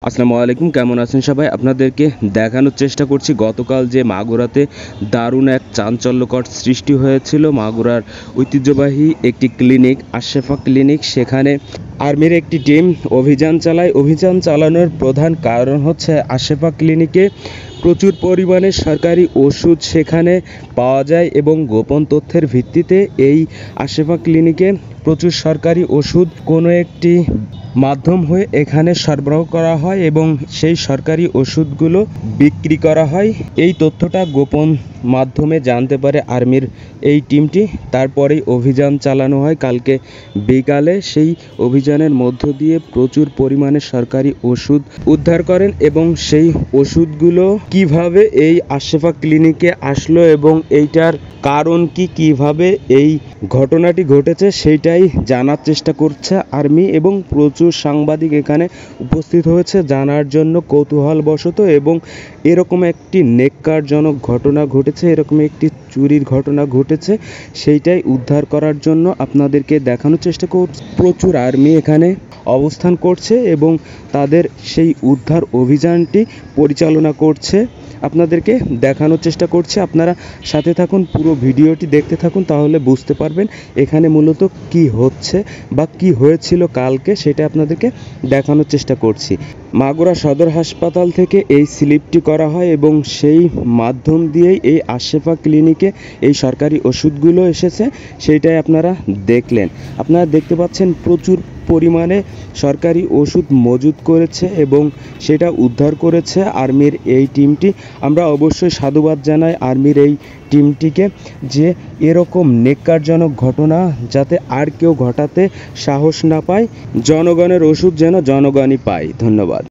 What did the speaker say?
আসসালামু আলাইকুম, কেমন আছেন সবাই? আপনাদেরকে দেখানোর চেষ্টা করছি গতকাল যে মাগুরাতে দারুণ এক চাঞ্চল্যকর সৃষ্টি হয়েছিল। মাগুরার ঐতিহ্যবাহী একটি ক্লিনিক, আশরাফা ক্লিনিক, সেখানে আর্মির একটি টিম অভিযান চালায়। অভিযান চালানোর প্রধান কারণ হচ্ছে আশরাফা ক্লিনিকে প্রচুর পরিমাণে সরকারি ওষুধ সেখানে পাওয়া যায় এবং গোপন তথ্যের ভিত্তিতে এই আশরাফা ক্লিনিকে প্রচুর সরকারি ওষুধ কোনো একটি মাধ্যম হয়ে এখানে সরবরাহ করা হয় এবং সেই সরকারি ওষুধগুলো বিক্রি করা হয়। এই তথ্যটা গোপন মাধ্যমে জানতে পারে আর্মির এই টিমটি। তারপরেই অভিযান চালানো হয় কালকে বিকালে। সেই অভিযানের মধ্য দিয়ে প্রচুর পরিমাণে সরকারি ওষুধ উদ্ধার করেন এবং সেই ওষুধগুলো কিভাবে এই আশরাফা ক্লিনিকে আসলো এবং এইটার কারণ কি, কিভাবে এই ঘটনাটি ঘটেছে সেইটাই জানার চেষ্টা করছে আর্মি এবং প্রচুর সাংবাদিক এখানে উপস্থিত হয়েছে জানার জন্য কৌতূহলবশত। এবং এরকম একটি নেক্কারজনক ঘটনা ঘটেছে, এরকম একটি চুরির ঘটনা ঘটেছে, সেইটাই উদ্ধার করার জন্য আপনাদেরকে দেখানোর চেষ্টা করছি। প্রচুর আর্মি এখানে অবস্থান করছে এবং তাদের সেই উদ্ধার অভিযানটি পরিচালনা করছে। আপনাদেরকে দেখানোর চেষ্টা করছে, আপনারা সাথে থাকুন, পুরো ভিডিওটি দেখতে থাকুন, তাহলে বুঝতে পারবেন এখানে মূলত কি হচ্ছে বা কি হয়েছিল কালকে, সেটা আপনাদেরকে দেখানোর চেষ্টা করছি। মাগুরা সদর হাসপাতাল থেকে এই স্লিপটি করা হয় এবং সেই মাধ্যম দিয়েই এই আশরাফা ক্লিনিকে এই সরকারি ওষুধগুলো এসেছে, সেইটাই আপনারা দেখলেন। আপনারা দেখতে পাচ্ছেন প্রচুর পরিমাণে সরকারি ওষুধ মজুত করেছে এবং সেটা উদ্ধার করেছে আর্মির এই টিমটি। আমরা অবশ্যই সাধুবাদ জানাই আর্মির এই টিমটিকে যে এরকম নেক্কারজনক ঘটনা যাতে আর কেউ ঘটাতে সাহস না পায়। জনগণের ওষুধ যেন জনগণই পায়। ধন্যবাদ।